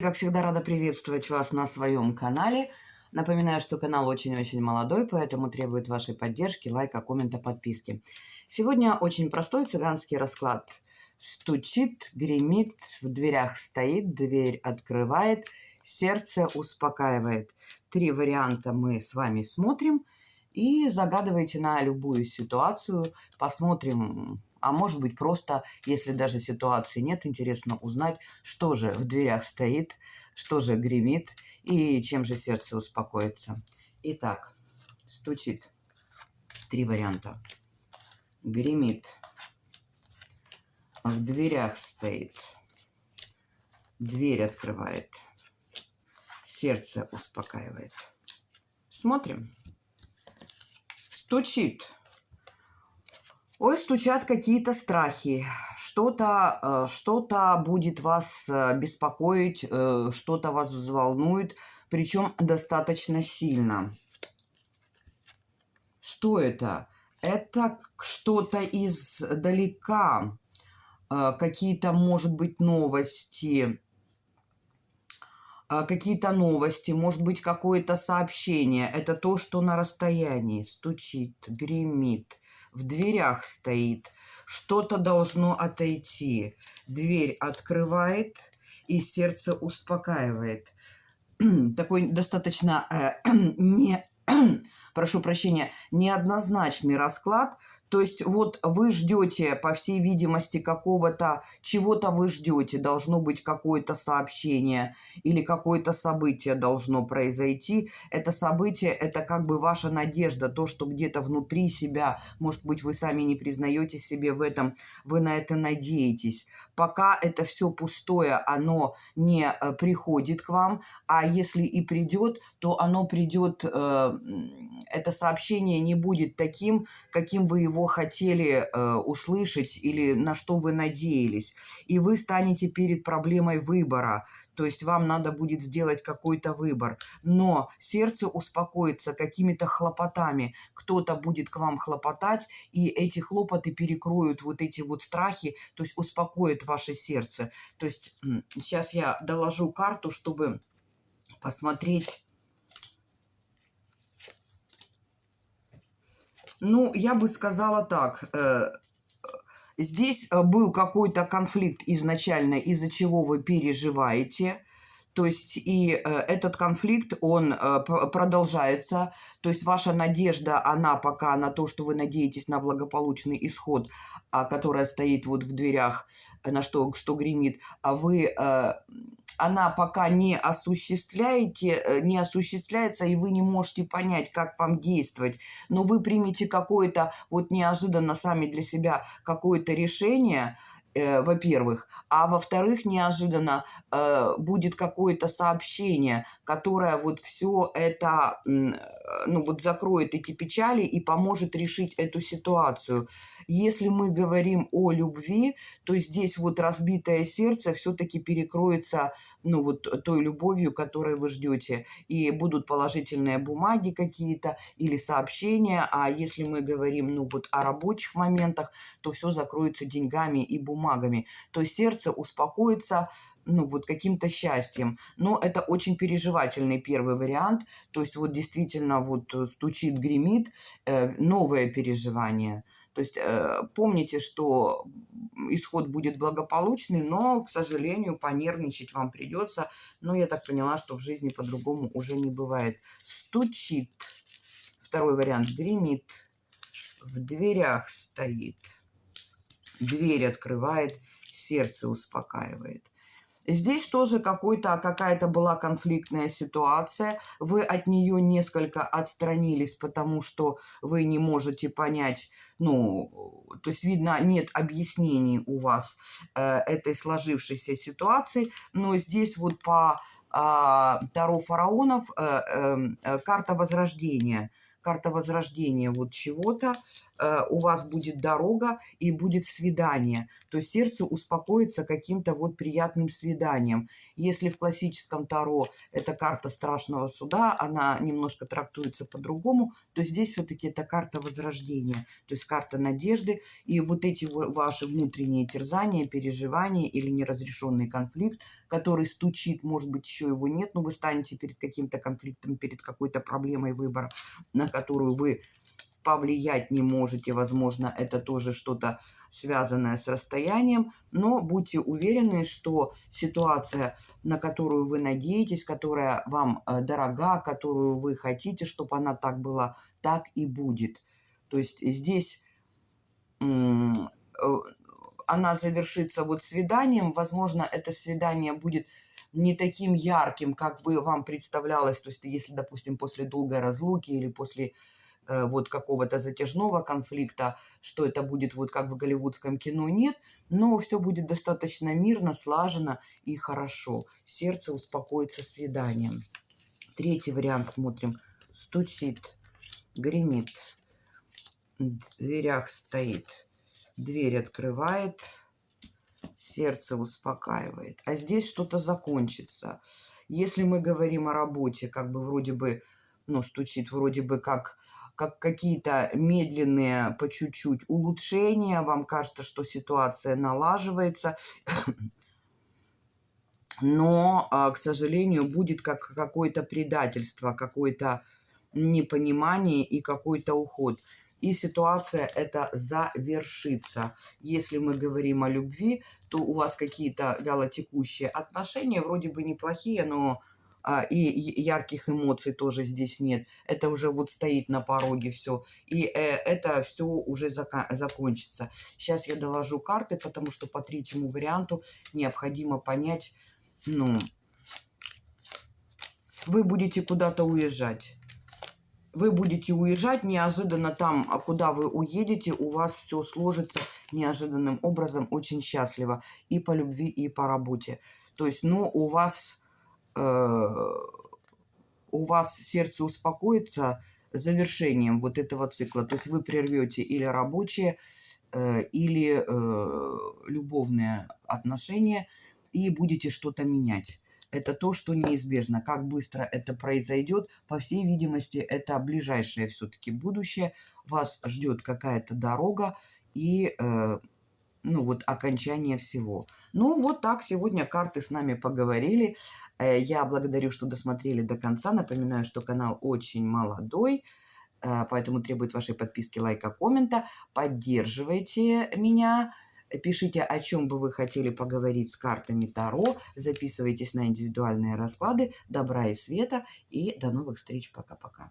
Как всегда, рада приветствовать вас на своем канале. Напоминаю, что канал очень-очень молодой, поэтому требует вашей поддержки, лайка, коммента, подписки. Сегодня очень простой цыганский расклад. Стучит, гремит, в дверях стоит, дверь открывает, сердце успокаивает. 3 варианта мы с вами смотрим и загадывайте на любую ситуацию. Посмотрим. А может быть, просто, если даже ситуации нет, интересно узнать, что же в дверях стоит, что же гремит и чем же сердце успокоится. Итак, стучит. 3 варианта. Гремит. В дверях стоит. Дверь открывает. Сердце успокаивает. Смотрим. Стучит. Ой, стучат какие-то страхи, что-то будет вас беспокоить, что-то вас взволнует, причем достаточно сильно. Что это? Это что-то издалека, какие-то, может быть, новости, может быть, какое-то сообщение. Это то, что на расстоянии стучит, гремит. В дверях стоит, что-то должно отойти. Дверь открывает, и сердце успокаивает. Такой достаточно прошу прощения, неоднозначный расклад. То есть вот вы ждете, по всей видимости, чего-то вы ждете. Должно быть какое-то сообщение или какое-то событие должно произойти. Это событие – это как бы ваша надежда, то, что где-то внутри себя, может быть, вы сами не признаете себе в этом, вы на это надеетесь. Пока это все пустое, оно не приходит к вам, а если и придет, то оно придет, это сообщение не будет таким, каким вы его хотели услышать или на что вы надеялись. И вы станете перед проблемой выбора. То есть вам надо будет сделать какой-то выбор. Но сердце успокоится какими-то хлопотами. Кто-то будет к вам хлопотать, и эти хлопоты перекроют вот эти вот страхи, то есть успокоит ваше сердце. То есть сейчас я доложу карту, чтобы посмотреть. Ну, я бы сказала так. Здесь был какой-то конфликт изначально, из-за чего вы переживаете. То есть и этот конфликт, он продолжается. То есть ваша надежда, она пока на то, что вы надеетесь на благополучный исход, которая стоит вот в дверях, на что гремит, а вы... она пока не осуществляется, и вы не можете понять, как вам действовать. Но вы примете какое-то, вот неожиданно сами для себя, какое-то решение, во-первых, а во-вторых, неожиданно будет какое-то сообщение, которое вот все это, ну вот закроет эти печали и поможет решить эту ситуацию. Если мы говорим о любви, то здесь вот разбитое сердце все-таки перекроется, ну вот той любовью, которой вы ждете, и будут положительные бумаги какие-то или сообщения, а если мы говорим, ну вот о рабочих моментах, то все закроется деньгами и бумагами. То есть сердце успокоится, ну, вот каким-то счастьем. Но это очень переживательный первый вариант. То есть вот действительно вот стучит, гремит, новое переживание. То есть помните, что исход будет благополучный, но, к сожалению, понервничать вам придется. Но я так поняла, что в жизни по-другому уже не бывает. Стучит. Второй вариант. Гремит. В дверях стоит. Дверь открывает, сердце успокаивает. Здесь тоже какая-то была конфликтная ситуация. Вы от нее несколько отстранились, потому что вы не можете понять, ну, то есть, видно, нет объяснений у вас этой сложившейся ситуации. Но здесь вот по Таро фараонов карта возрождения. Карта возрождения вот чего-то. у вас будет дорога и будет свидание. То есть сердце успокоится каким-то вот приятным свиданием. Если в классическом Таро это карта страшного суда, она немножко трактуется по-другому, то здесь все-таки это карта возрождения, то есть карта надежды. И вот эти ваши внутренние терзания, переживания или неразрешенный конфликт, который стучит, может быть, еще его нет, но вы станете перед каким-то конфликтом, перед какой-то проблемой выбора, на которую вы повлиять не можете. Возможно, это тоже что-то связанное с расстоянием, но будьте уверены, что ситуация, на которую вы надеетесь, которая вам дорога, которую вы хотите, чтобы она так была, так и будет. То есть здесь она завершится вот свиданием. Возможно, это свидание будет не таким ярким, как вам представлялось. То есть если, допустим, после долгой разлуки или после вот какого-то затяжного конфликта, что это будет вот как в голливудском кино, нет. Но все будет достаточно мирно, слаженно и хорошо. Сердце успокоится свиданием. Третий вариант смотрим. Стучит, гремит, в дверях стоит. Дверь открывает, сердце успокаивает. А здесь что-то закончится. Если мы говорим о работе, как бы вроде бы, ну, стучит вроде бы как какие-то медленные по чуть-чуть улучшения, вам кажется, что ситуация налаживается, но, к сожалению, будет как какое-то предательство, какое-то непонимание и какой-то уход. И ситуация эта завершится. Если мы говорим о любви, то у вас какие-то вялотекущие отношения, вроде бы неплохие, но и ярких эмоций тоже здесь нет. Это уже вот стоит на пороге все. И это все уже закончится. Сейчас я доложу карты, потому что по третьему варианту необходимо понять, ну, вы будете куда-то уезжать. Вы будете уезжать неожиданно там, а куда вы уедете, у вас все сложится неожиданным образом, очень счастливо и по любви, и по работе. То есть, ну, у вас сердце успокоится завершением вот этого цикла. То есть вы прервете или рабочие, или любовные отношения и будете что-то менять. Это то, что неизбежно. Как быстро это произойдет, по всей видимости, это ближайшее все-таки будущее. Вас ждет какая-то дорога и, ну вот, окончание всего. Ну вот так сегодня карты с нами поговорили. Я благодарю, что досмотрели до конца. Напоминаю, что канал очень молодой, поэтому требует вашей подписки, лайка, коммента. Поддерживайте меня. Пишите, о чем бы вы хотели поговорить с картами Таро. Записывайтесь на индивидуальные расклады. Добра и света. И до новых встреч. Пока-пока.